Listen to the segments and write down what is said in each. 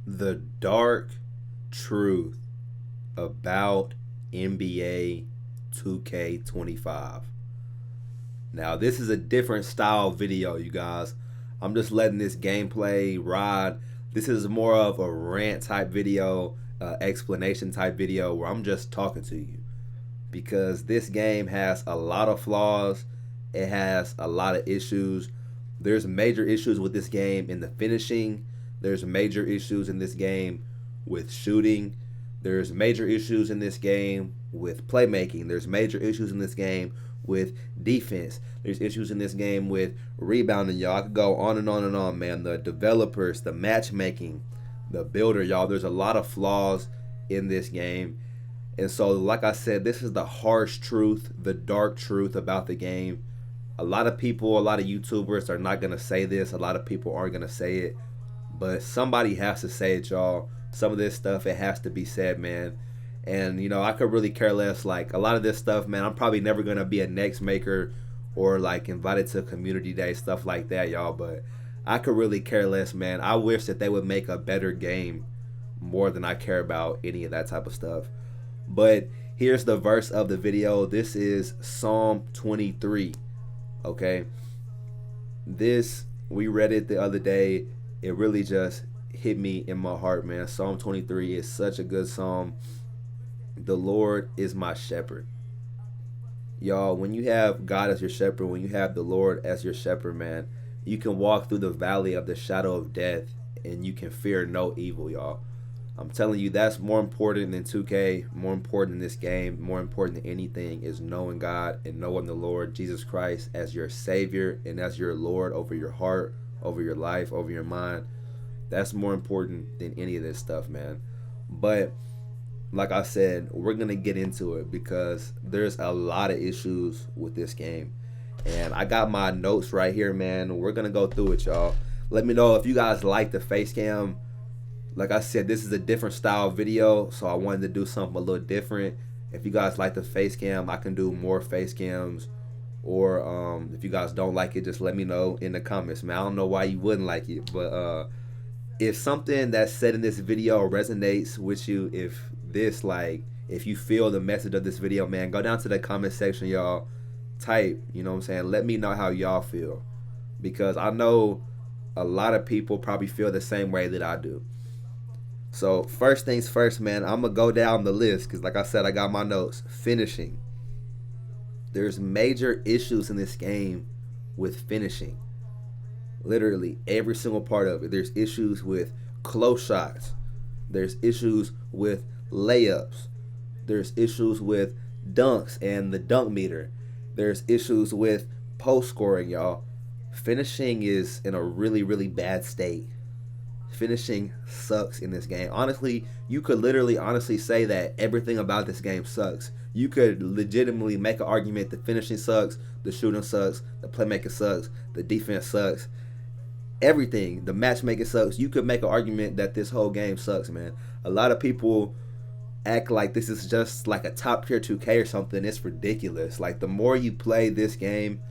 The dark truth about NBA 2K25. Now, this is a different style video, you guys. I'm just letting this gameplay ride. This is more of a rant type video, explanation type video where I'm just talking to you because this game has a lot of flaws. It has a lot of issues. There's major issues with this game in the finishing. There's major issues in this game with shooting. There's major issues in this game with playmaking. There's major issues in this game with defense. There's issues in this game with rebounding, y'all. I could go on and on and on, man. The developers, the matchmaking, the builder, y'all. There's a lot of flaws in this game. And so, like I said, this is the harsh truth, the dark truth about the game. A lot of people, a lot of YouTubers are not going to say this. A lot of people aren't going to say it. But somebody has to say it, y'all. Some of this stuff, it has to be said, man. And, you know, I could really care less. Like, a lot of this stuff, man, I'm probably never going to be a next maker or, like, invited to community day, stuff like that, y'all. But I could really care less, man. I wish that they would make a better game more than I care about any of that type of stuff. But here's the verse of the video. This is Psalm 23, okay? This, we read it the other day. It really just hit me in my heart, man. Psalm 23 is such a good psalm. The Lord is my shepherd. Y'all, when you have God as your shepherd, when you have the Lord as your shepherd, man, you can walk through the valley of the shadow of death and you can fear no evil, y'all. I'm telling you, that's more important than 2K, more important than this game, more important than anything is knowing God and knowing the Lord Jesus Christ as your Savior and as your Lord over your heart, over your life, over your mind. That's more important than any of this stuff, man. But like I said, we're going to get into it because there's a lot of issues with this game. And I got my notes right here, man. We're going to go through it, y'all. Let me know if you guys like the face cam. Like I said, this is a different style video, so I wanted to do something a little different. If you guys like the face cam, I can do more face cams. Or if you guys don't like it, just let me know in the comments, man. I don't know why you wouldn't like it, but if something that's said in this video resonates with you, if you feel the message of this video, man, go down to the comment section, y'all. Type, you know what I'm saying? Let me know how y'all feel. Because I know a lot of people probably feel the same way that I do. So first things first, man, I'm going to go down the list because like I said, I got my notes. Finishing. There's major issues in this game with finishing. Literally every single part of it. There's issues with close shots. There's issues with layups. There's issues with dunks and the dunk meter. There's issues with post scoring, y'all. Finishing is in a really, really bad state. Finishing sucks in this game. Honestly, you could literally honestly say that everything about this game sucks. You could legitimately make an argument the finishing sucks, the shooting sucks, the playmaking sucks, the defense sucks, everything. The matchmaking sucks. You could make an argument that this whole game sucks, man. A lot of people act like this is just like a top tier 2K or something. It's ridiculous. Like the more you play this game,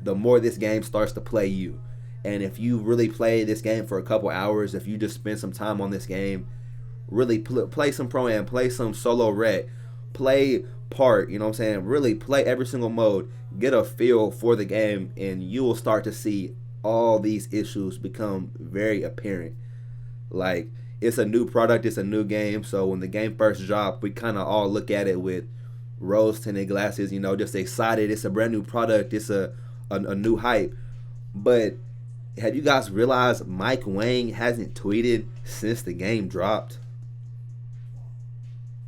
the more this game starts to play you. And if you really play this game for a couple hours, if you just spend some time on this game, really play some Pro-Am, play some solo rec, play part, you know what I'm saying? Really play every single mode, get a feel for the game, and you will start to see all these issues become very apparent. Like, it's a new product, it's a new game, so when the game first dropped, we kind of all look at it with rose-tinted glasses, you know, just excited. It's a brand new product, it's a new hype. But have you guys realized Mike Wang hasn't tweeted since the game dropped?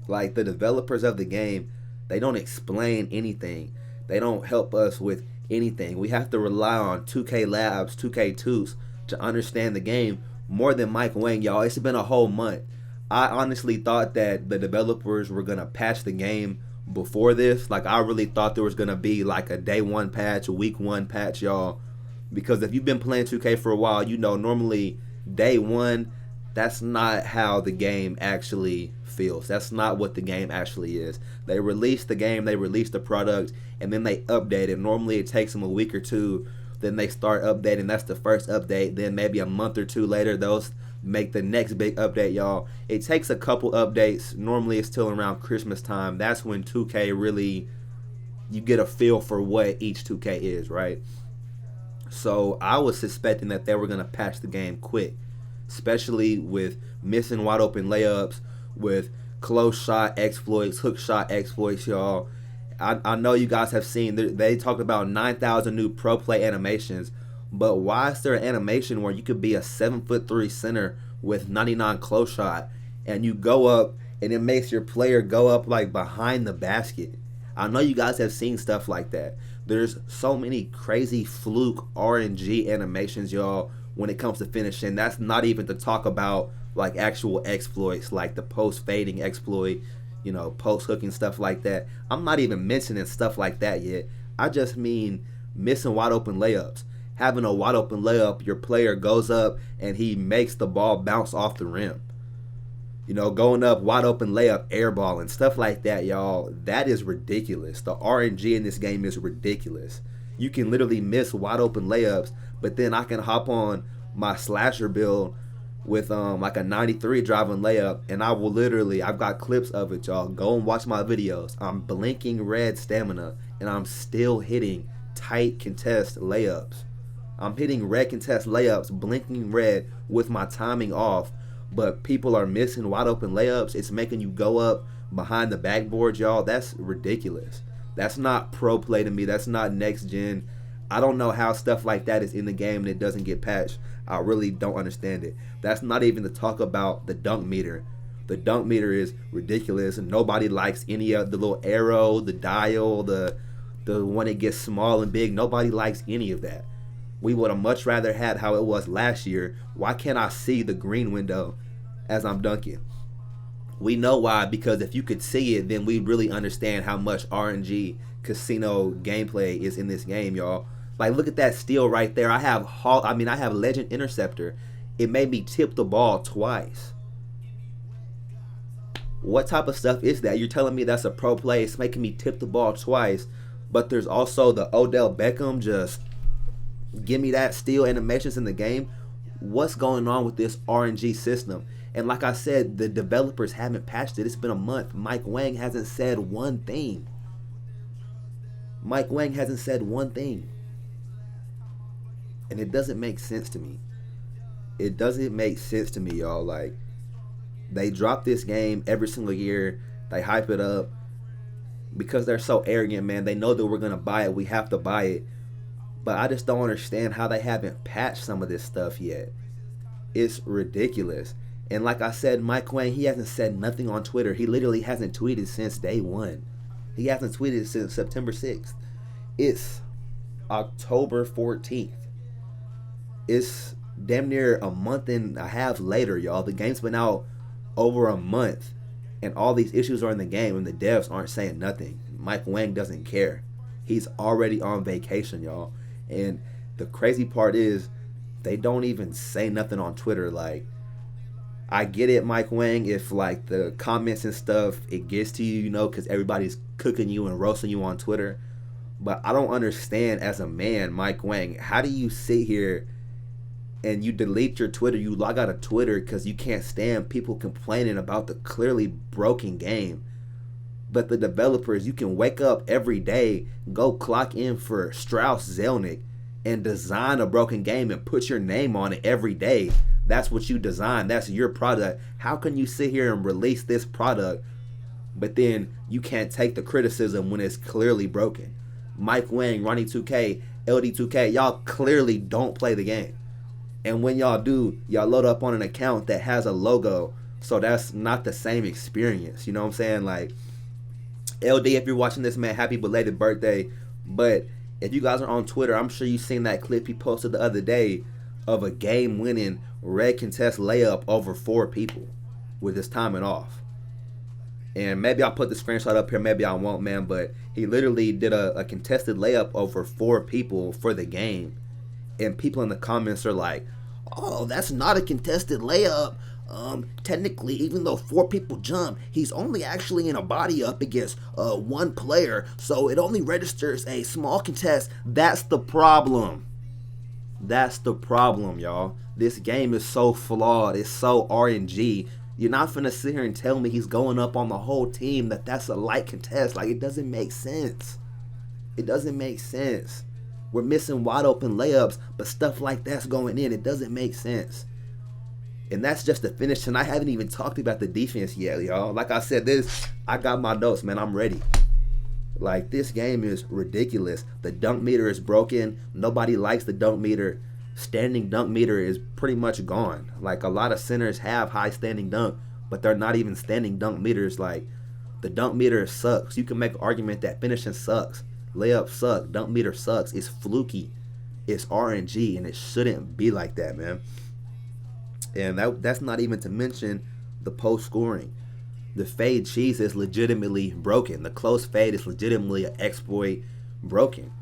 Like, the developers of the game, they don't explain anything. They don't help us with anything. We have to rely on 2K Labs, 2K Toots to understand the game more than Mike Wang, y'all. It's been a whole month. I honestly thought that the developers were going to patch the game before this. Like, I really thought there was going to be like a day one patch, a week one patch, y'all. Because if you've been playing 2K for a while, you know normally day one, that's not how the game actually feels. That's not what the game actually is. They release the game, they release the product, and then they update it. Normally it takes them a week or two, then they start updating. That's the first update. Then maybe a month or two later, make the next big update, y'all. It takes a couple updates. Normally it's till around Christmas time. That's when 2K really, you get a feel for what each 2K is, right? So I was suspecting that they were going to patch the game quick, especially with missing wide open layups, with close shot exploits, hook shot exploits, y'all. I know you guys have seen, they talked about 9,000 new pro play animations, but why is there an animation where you could be a 7'3" center with 99 close shot and you go up and it makes your player go up like behind the basket? I know you guys have seen stuff like that. There's so many crazy fluke RNG animations, y'all, when it comes to finishing. That's not even to talk about like actual exploits like the post fading exploit, you know, post hooking, stuff like that. I'm not even mentioning stuff like that yet. I just mean missing wide open layups. Having a wide open layup, your player goes up and he makes the ball bounce off the rim. You know, going up, wide open layup, air ball, and stuff like that, y'all. That is ridiculous. The RNG in this game is ridiculous. You can literally miss wide open layups, but then I can hop on my slasher build with like a 93 driving layup, and I will literally, I've got clips of it, y'all. Go and watch my videos. I'm blinking red stamina, and I'm still hitting tight contest layups. I'm hitting red contest layups, blinking red with my timing off, but people are missing wide open layups. It's making you go up behind the backboard, y'all. That's ridiculous. That's not pro play to me. That's not next gen. I don't know how stuff like that is in the game and it doesn't get patched. I really don't understand it. That's not even to talk about the dunk meter. The dunk meter is ridiculous, and nobody likes any of the little arrow, the dial, the when it gets small and big. Nobody likes any of that. We would have much rather had how it was last year. Why can't I see the green window as I'm dunking? We know why, because if you could see it, then we really understand how much RNG casino gameplay is in this game, y'all. Like, look at that steal right there. I have Legend Interceptor. It made me tip the ball twice. What type of stuff is that? You're telling me that's a pro play. It's making me tip the ball twice. But there's also the Odell Beckham just give me that steal animations in the game. What's going on with this RNG system? And like I said, the developers haven't patched it. It's been a month. Mike Wang hasn't said one thing. Mike Wang hasn't said one thing. And it doesn't make sense to me. It doesn't make sense to me, y'all. Like, they drop this game every single year. They hype it up because they're so arrogant, man. They know that we're going to buy it. We have to buy it. But I just don't understand how they haven't patched some of this stuff yet. It's ridiculous. And like I said, Mike Wang, he hasn't said nothing on Twitter. He literally hasn't tweeted since day one. He hasn't tweeted since September 6th. It's October 14th. It's damn near a month and a half later, y'all. The game's been out over a month, and all these issues are in the game, and the devs aren't saying nothing. Mike Wang doesn't care. He's already on vacation, y'all. And the crazy part is, they don't even say nothing on Twitter. Like, I get it, Mike Wang, if like the comments and stuff, it gets to you, you know, because everybody's cooking you and roasting you on Twitter. But I don't understand, as a man, Mike Wang, how do you sit here and you delete your Twitter, you log out of Twitter because you can't stand people complaining about the clearly broken game? But the developers, you can wake up every day, go clock in for Strauss Zelnick, and design a broken game and put your name on it every day. That's what you design. That's your product. How can you sit here and release this product, but then you can't take the criticism when it's clearly broken? Mike Wang, Ronnie 2K, LD2K, y'all clearly don't play the game. And when y'all do, y'all load up on an account that has a logo, so that's not the same experience. You know what I'm saying? Like, LD, if you're watching this, man, happy belated birthday. But if you guys are on Twitter, I'm sure you've seen that clip he posted the other day of a game-winning red contest layup over 4 people with his timing off. And maybe I'll put the screenshot up here, maybe I won't, man, but he literally did a contested layup over 4 people for the game. And people in the comments are like, oh, that's not a contested layup. Technically, even though 4 people jump, he's only actually in a body up against 1 player, so it only registers a small contest. That's the problem. That's the problem, y'all. This game is so flawed. It's so RNG. You're not finna sit here and tell me he's going up on the whole team that's a light contest. Like, it doesn't make sense. It doesn't make sense. We're missing wide open layups, but stuff like that's going in. It doesn't make sense. And that's just the finish. And I haven't even talked about the defense yet, y'all. Like I said, I got my notes, man. I'm ready. Like, this game is ridiculous. The dunk meter is broken. Nobody likes the dunk meter. Standing dunk meter is pretty much gone. Like, a lot of centers have high standing dunk, but they're not even standing dunk meters. Like, the dunk meter sucks. You can make an argument that finishing sucks. Layup sucks. Dunk meter sucks. It's fluky. It's RNG, and it shouldn't be like that, man. And that's not even to mention the post scoring. The fade cheese is legitimately broken. The close fade is legitimately an exploit broken.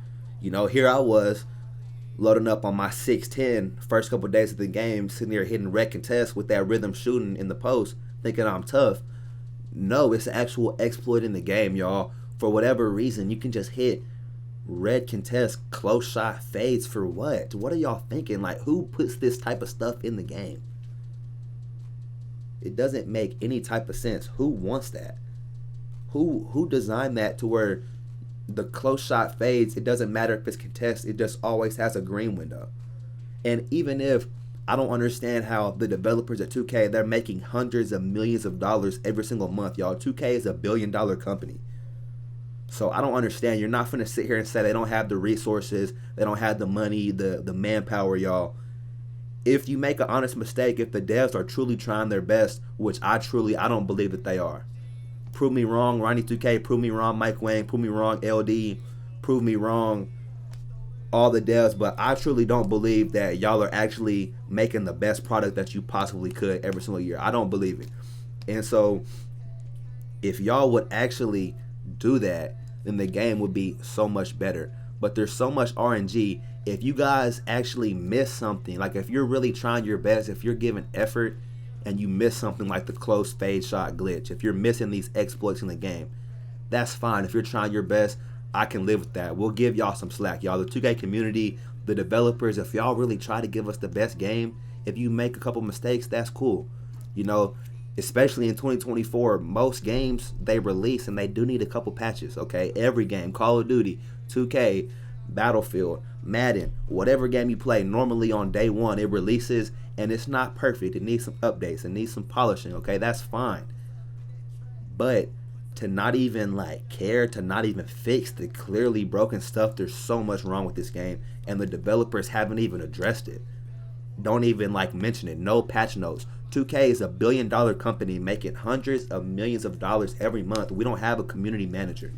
You know, here I was loading up on my 6'10", first couple of days of the game, sitting there hitting red contest with that rhythm shooting in the post, thinking I'm tough. No, it's an actual exploit in the game, y'all. For whatever reason, you can just hit red contest, close shot fades for what? What are y'all thinking? Like, who puts this type of stuff in the game? It doesn't make any type of sense. Who wants that? Who designed that to where the close shot fades? It doesn't matter if it's contest. It just always has a green window. And even if I don't understand how the developers at 2K, they're making hundreds of millions of dollars every single month, y'all. 2K is a $1 billion company. So I don't understand. You're not going to sit here and say they don't have the resources, they don't have the money, the manpower, y'all. If you make an honest mistake, if the devs are truly trying their best, which I don't believe that they are. Prove me wrong, Ronnie 2K, prove me wrong, Mike Wang, prove me wrong, LD, prove me wrong, all the devs, but I truly don't believe that y'all are actually making the best product that you possibly could every single year. I don't believe it. And so if y'all would actually do that, then the game would be so much better. But there's so much RNG. If you guys actually miss something, like if you're really trying your best, if you're giving effort and you miss something like the close fade shot glitch, if you're missing these exploits in the game, that's fine. If you're trying your best, I can live with that. We'll give y'all some slack, y'all. The 2K community, the developers, if y'all really try to give us the best game, if you make a couple mistakes, that's cool. You know, especially in 2024, most games they release and they do need a couple patches, okay? Every game, Call of Duty, 2K, Battlefield, Madden, whatever game you play, normally on day one it releases and it's not perfect. It needs some updates. It needs some polishing, okay? That's fine. But to not even like care, to not even fix the clearly broken stuff, there's so much wrong with this game and the developers haven't even addressed it. Don't even like mention it. No patch notes. 2K is a $1 billion company making hundreds of millions of dollars every month. We don't have a community manager.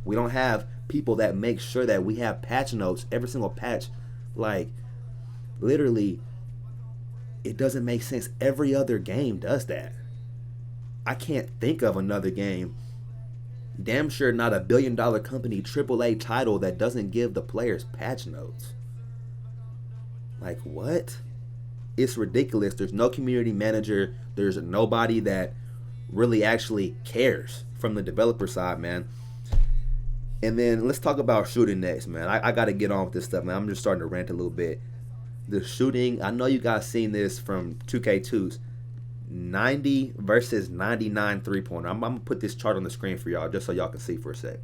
We don't have people that make sure that we have patch notes every single patch. Like, literally, it doesn't make sense. Every other game does that. I can't think of another game, damn sure not a $1 billion company AAA title, that doesn't give the players patch notes. Like, what? It's ridiculous. There's no community manager. There's nobody that really actually cares from the developer side, man. And then let's talk about shooting next, man. I got to get on with this stuff, man. I'm just starting to rant a little bit. The shooting, I know you guys seen this from 2K2's 90 versus 99 three-pointer. I'm going to put this chart on the screen for y'all just so y'all can see for a sec.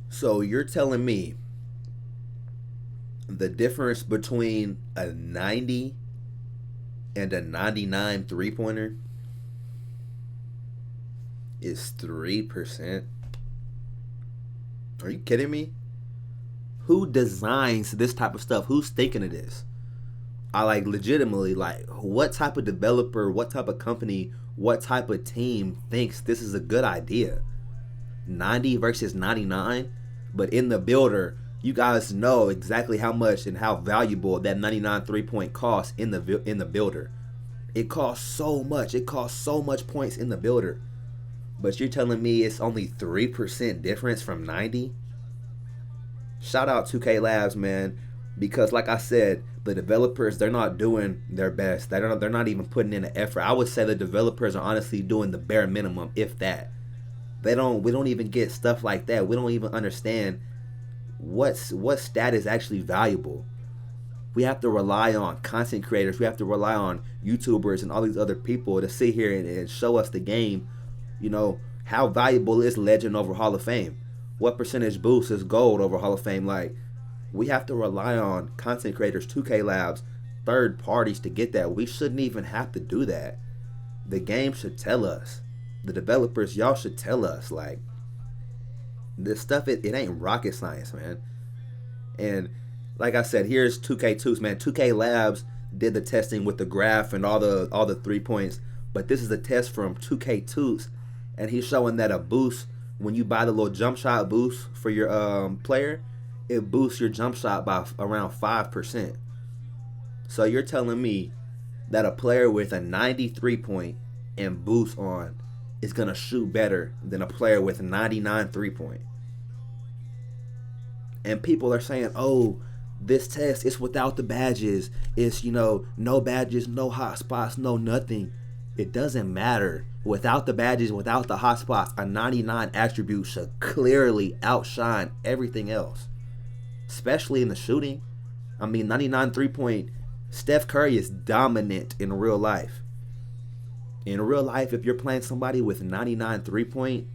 So you're telling me the difference between a 90 and a 99 three-pointer is 3%? Are you kidding me? Who designs this type of stuff? Who's thinking of this? I like legitimately, like, what type of developer, what type of company, what type of team thinks this is a good idea? 90 versus 99? But in the builder, you guys know exactly how much and how valuable that 99 3-point costs in the builder. It costs so much. It costs so much points in the builder. But you're telling me it's only 3% difference from 90? Shout out 2K Labs, man. Because like I said, the developers, they're not doing their best. They're not even putting in the effort. I would say the developers are honestly doing the bare minimum, if that. We don't even get stuff like that. We don't even understand what stat is actually valuable. We have to rely on content creators. We have to rely on YouTubers and all these other people to sit here and show us the game. You know, how valuable is Legend over Hall of Fame? What percentage boost is Gold over Hall of Fame? Like, we have to rely on content creators, 2K Labs, third parties to get that. We shouldn't even have to do that. The game should tell us. The developers, y'all should tell us. Like, this stuff, it ain't rocket science, man. And like I said, here's 2K2s, man. 2K Labs did the testing with the graph and all the 3 points, but this is a test from 2K2s, and he's showing that a boost, when you buy the little jump shot boost for your player, it boosts your jump shot by around 5%. So you're telling me that a player with a 93 point and boost on is gonna shoot better than a player with 99 3-point? And people are saying, oh, this test is without the badges. It's, no badges, no hotspots, no nothing. It doesn't matter. Without the badges, without the hotspots, a 99 attribute should clearly outshine everything else, especially in the shooting. I mean, 99 3-point, Steph Curry is dominant in real life. In real life, if you're playing somebody with 99 3-point,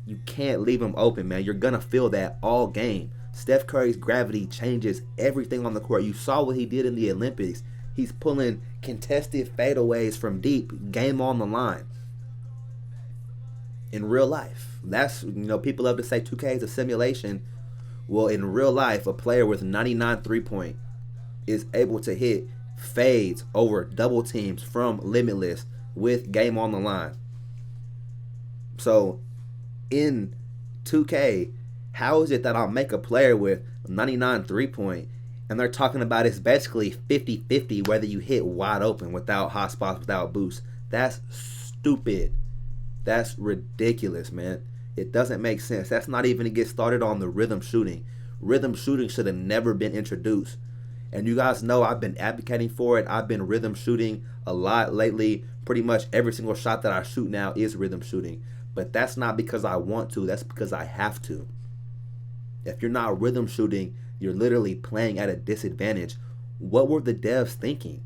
you can't leave them open, man. You're going to feel that all game. Steph Curry's gravity changes everything on the court. You saw what he did in the Olympics. He's pulling contested fadeaways from deep, game on the line. In real life, that's, people love to say 2K is a simulation. Well, in real life, a player with 99 3-point is able to hit fades over double teams from Limitless with game on the line. So, in 2K, how is it that I'll make a player with 99 3-point and they're talking about it's basically 50-50 whether you hit wide open without hotspots, without boost? That's stupid. That's ridiculous, man. It doesn't make sense. That's not even to get started on the rhythm shooting. Rhythm shooting should have never been introduced. And you guys know I've been advocating for it. I've been rhythm shooting a lot lately. Pretty much every single shot that I shoot now is rhythm shooting. But that's not because I want to. That's because I have to. If you're not rhythm shooting, you're literally playing at a disadvantage. What were the devs thinking?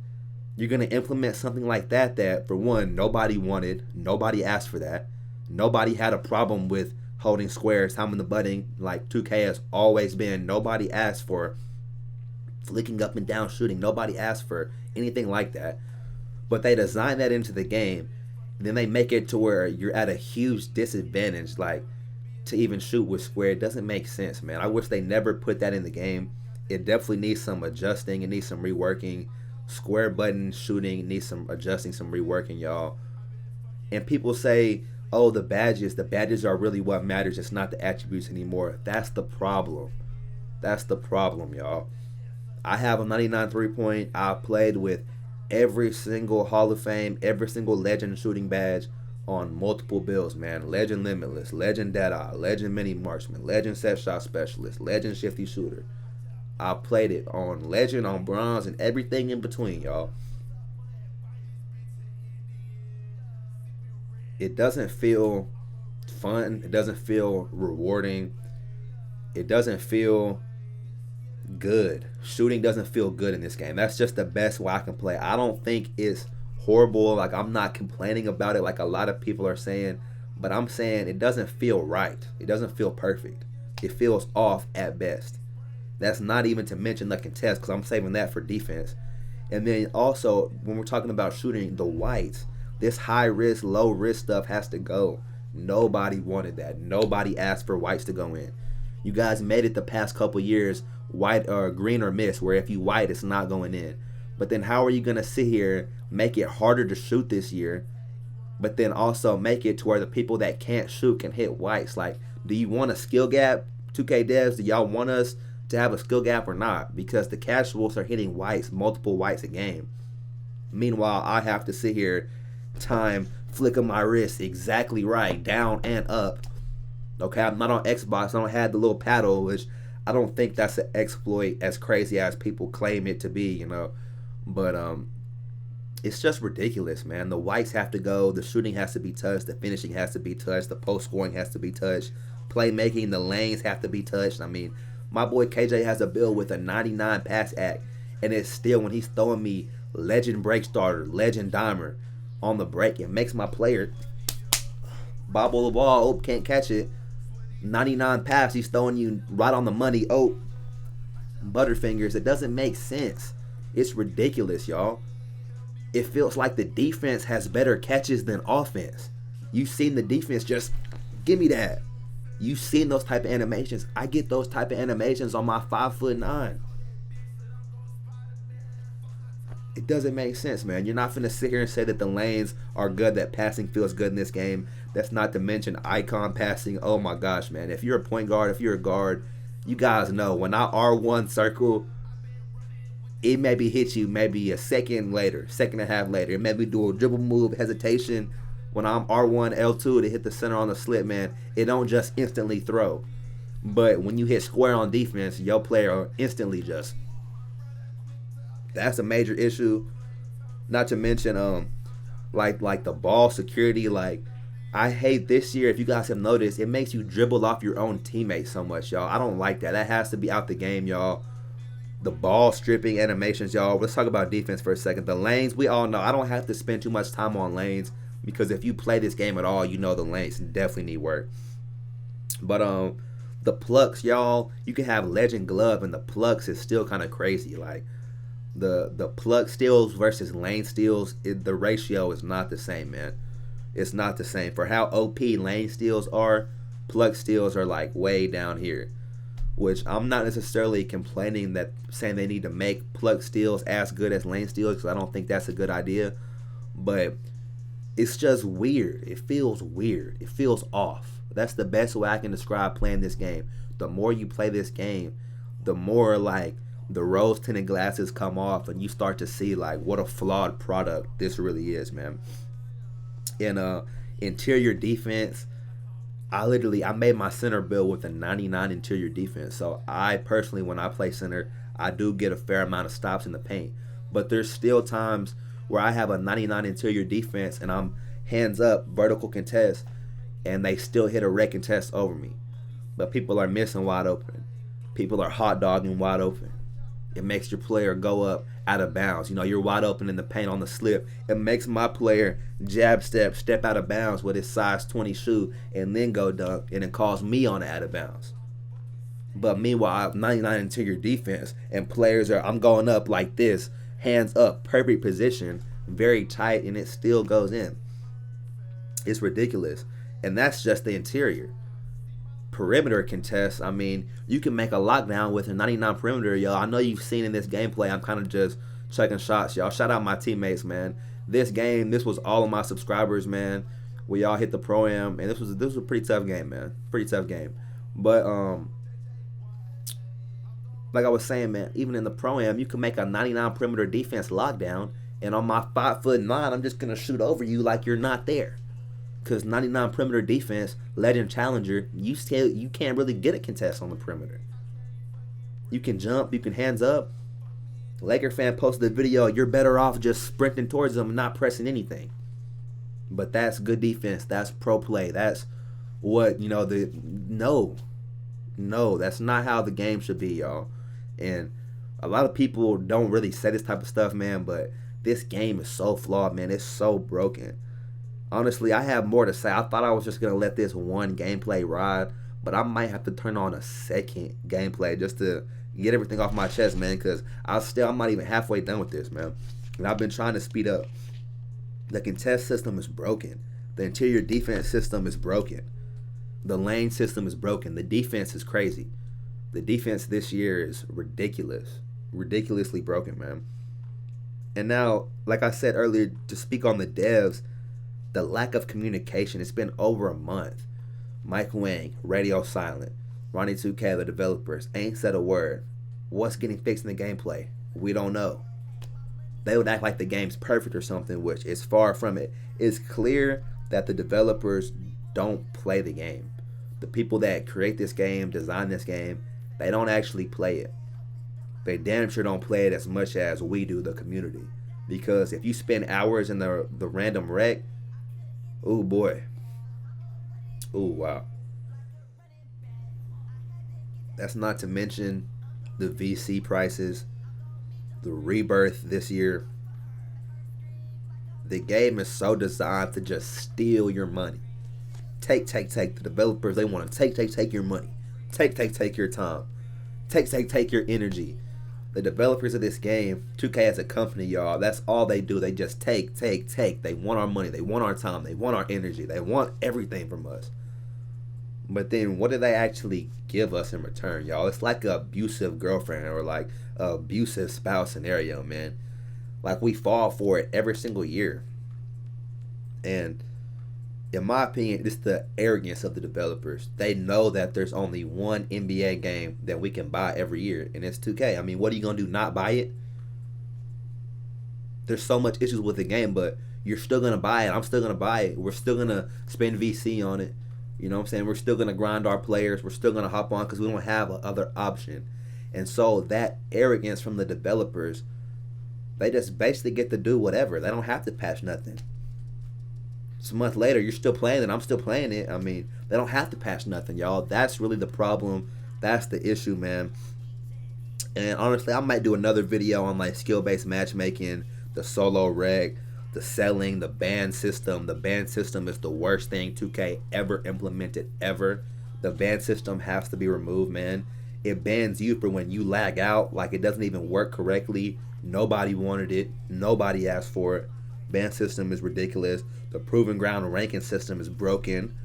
You're going to implement something like that, for one, nobody wanted. Nobody asked for that. Nobody had a problem with holding squares, time in the button, like 2K has always been. Nobody asked for flicking up and down shooting. Nobody asked for anything like that. But they design that into the game. And then they make it to where you're at a huge disadvantage, like to even shoot with square. It doesn't make sense, man. I wish they never put that in the game. It definitely needs some adjusting. It needs some reworking. Square button shooting needs some adjusting, some reworking, y'all. And people say, oh, the badges are really what matters. It's not the attributes anymore. That's the problem. That's the problem, y'all. I have a 99 3-point. I played with every single Hall of Fame, every single Legend shooting badge on multiple builds, man. Legend Limitless, Legend Deadeye, Legend Mini Marksman, Legend Set Shot Specialist, Legend Shifty Shooter. I played it on Legend, on Bronze, and everything in between, y'all. It doesn't feel fun. It doesn't feel rewarding. It doesn't feel good. Shooting doesn't feel good in this game. That's just the best way I can play. I don't think it's horrible. Like, I'm not complaining about it like a lot of people are saying, but I'm saying it doesn't feel right. It doesn't feel perfect. It feels off at best. That's not even to mention the contest, because I'm saving that for defense. And then also, when we're talking about shooting, the whites, this high risk, low risk stuff has to go. Nobody wanted that. Nobody asked for whites to go in. You guys made it the past couple years, white or green or miss, where if you white, it's not going in. But then how are you going to sit here, make it harder to shoot this year, but then also make it to where the people that can't shoot can hit whites? Like, do you want a skill gap, 2K devs? Do y'all want us to have a skill gap or not? Because the casuals are hitting whites, multiple whites a game. Meanwhile, I have to sit here, time, flick of my wrist exactly right, down and up. Okay, I'm not on Xbox. I don't have the little paddle, which I don't think that's an exploit as crazy as people claim it to be, But it's just ridiculous, man. The whites have to go, the shooting has to be touched, the finishing has to be touched, the post scoring has to be touched, playmaking, the lanes have to be touched. I mean, my boy KJ has a bill with a 99 pass act, and it's still, when he's throwing me legend break starter, legend dimer on the break, it makes my player bobble the ball. Oh, can't catch it. 99 pass, he's throwing you right on the money. Oh, butterfingers. It doesn't make sense. It's ridiculous, y'all. It feels like the defense has better catches than offense. You've seen the defense just give me that. You've seen those type of animations. I get those type of animations on my 5'9". It doesn't make sense, man. You're not finna sit here and say that the lanes are good, that passing feels good in this game. That's not to mention icon passing. Oh my gosh, man. If you're a point guard, if you're a guard, you guys know when I R1 circle, it maybe hit you maybe a second later, second and a half later. It maybe do a dribble move, hesitation. When I'm R1, L2 to hit the center on the slip, man, it don't just instantly throw. But when you hit square on defense, your player instantly just. That's a major issue. Not to mention, like the ball security. Like, I hate this year, if you guys have noticed, it makes you dribble off your own teammates so much, y'all. I don't like that. That has to be out the game, y'all. The ball stripping animations, y'all. Let's talk about defense for a second. The lanes, we all know. I don't have to spend too much time on lanes, because if you play this game at all, you know the lanes definitely need work. But the plucks, y'all, you can have legend glove, and the plucks is still kind of crazy. Like, the pluck steals versus lane steals, the ratio is not the same, man. It's not the same. For how OP lane steals are, pluck steals are like way down here. Which I'm not necessarily complaining that saying they need to make pluck steals as good as lane steals, because I don't think that's a good idea. But it's just weird. It feels weird. It feels off. That's the best way I can describe playing this game. The more you play this game, the more like the rose tinted glasses come off, and you start to see like what a flawed product this really is, man. In interior defense, I made my center build with a 99 interior defense. So I personally, when I play center, I do get a fair amount of stops in the paint. But there's still times where I have a 99 interior defense and I'm hands up, vertical contest, and they still hit a red contest over me. But people are missing wide open. People are hot dogging wide open. It makes your player go up out of bounds. You know, you're wide open in the paint on the slip. It makes my player jab step out of bounds with his size 20 shoe, and then go dunk, and it calls me on out of bounds. But meanwhile, I have 99 interior defense, and I'm going up like this, hands up, perfect position, very tight, and it still goes in. It's ridiculous. And that's just the interior. Perimeter contests, I mean, you can make a lockdown with a 99 perimeter, y'all. I know you've seen in this gameplay, I'm kind of just checking shots, y'all. Shout out my teammates, man. This was all of my subscribers, man. We all hit the Pro-Am, and this was a pretty tough game, man. Pretty tough game. But like I was saying, man, even in the Pro-Am, you can make a 99 perimeter defense lockdown, and on my 5'9", I'm just gonna shoot over you like you're not there. Because 99 perimeter defense, legend challenger, you can't really get a contest on the perimeter. You can jump, you can hands up. Laker fan posted a video, you're better off just sprinting towards them and not pressing anything. But that's good defense. That's pro play. That's what, no, that's not how the game should be, y'all. And a lot of people don't really say this type of stuff, man, but this game is so flawed, man. It's so broken. Honestly, I have more to say. I thought I was just going to let this one gameplay ride, but I might have to turn on a second gameplay just to get everything off my chest, man, because I'm not even halfway done with this, man. And I've been trying to speed up. The contest system is broken. The interior defense system is broken. The lane system is broken. The defense is crazy. The defense this year is ridiculous. Ridiculously broken, man. And now, like I said earlier, to speak on the devs, the lack of communication. It's been over a month. Mike Wang, radio silent. Ronnie 2K, the developers, ain't said a word. What's getting fixed in the gameplay? We don't know. They would act like the game's perfect or something, which is far from it. It's clear that the developers don't play the game. The people that create this game, design this game, they don't actually play it. They damn sure don't play it as much as we do, the community. Because if you spend hours in the random wreck, oh boy. Oh wow. That's not to mention the VC prices, the rebirth this year. The game is so designed to just steal your money. Take. The developers, they want to take your money. Take your time. Take your energy. The developers of this game, 2K as a company, y'all, that's all they do. They just take. They want our money. They want our time. They want our energy. They want everything from us. But then what do they actually give us in return, y'all? It's like an abusive girlfriend or like an abusive spouse scenario, man. Like we fall for it every single year. And in my opinion, it's the arrogance of the developers. They know that there's only one NBA game that we can buy every year, and it's 2K. I mean, what are you going to do, not buy it? There's so much issues with the game, but you're still going to buy it. I'm still going to buy it. We're still going to spend VC on it. You know what I'm saying? We're still going to grind our players. We're still going to hop on because we don't have another option. And so that arrogance from the developers, they just basically get to do whatever. They don't have to patch nothing. It's a month later, you're still playing it. I'm still playing it. I mean, they don't have to patch nothing, y'all. That's really the problem. That's the issue, man. And honestly, I might do another video on like skill-based matchmaking, the solo reg, the selling, the ban system. The ban system is the worst thing 2K ever implemented, ever. The ban system has to be removed, man. It bans you for when you lag out, like it doesn't even work correctly. Nobody wanted it. Nobody asked for it. Ban system is ridiculous. The proving ground ranking system is broken.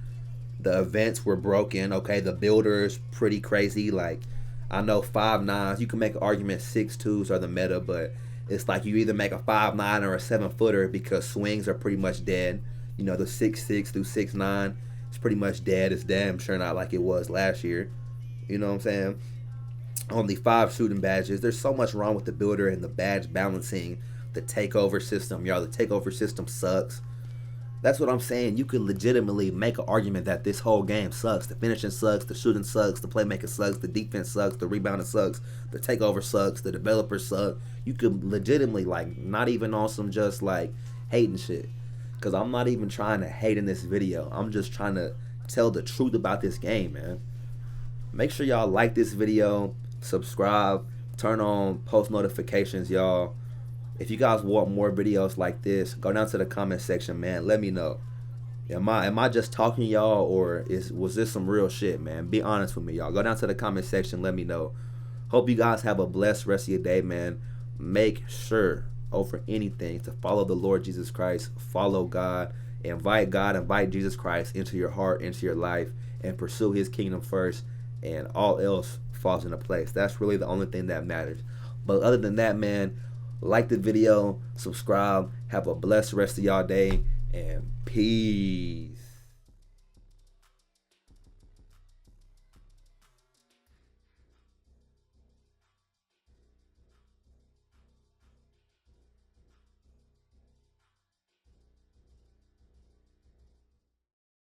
The events were broken. Okay, the builders pretty crazy. Like, I know 5'9s. You can make an argument 6'2s are the meta, but it's like you either make a 5'9 or a 7-footer because swings are pretty much dead. You know, the 6'6 through 6'9 is pretty much dead. It's damn sure not like it was last year. You know what I'm saying? Only 5 shooting badges. There's so much wrong with the builder and the badge balancing. The takeover system, y'all. The takeover system sucks. That's what I'm saying. You could legitimately make an argument that this whole game sucks. The finishing sucks. The shooting sucks. The playmaking sucks. The defense sucks. The rebounding sucks. The takeover sucks. The developers suck. You could legitimately, like, not even on some just, like, hating shit. Because I'm not even trying to hate in this video. I'm just trying to tell the truth about this game, man. Make sure y'all like this video. Subscribe. Turn on post notifications, y'all. If you guys want more videos like this, go down to the comment section, man. Let me know. Am I just talking to y'all, or was this some real shit, man? Be honest with me, y'all. Go down to the comment section. Let me know. Hope you guys have a blessed rest of your day, man. Make sure, over anything, to follow the Lord Jesus Christ. Follow God. Invite Jesus Christ into your heart, into your life, and pursue His kingdom first, and all else falls into place. That's really the only thing that matters. But other than that, man, like the video, subscribe, have a blessed rest of y'all day, and peace.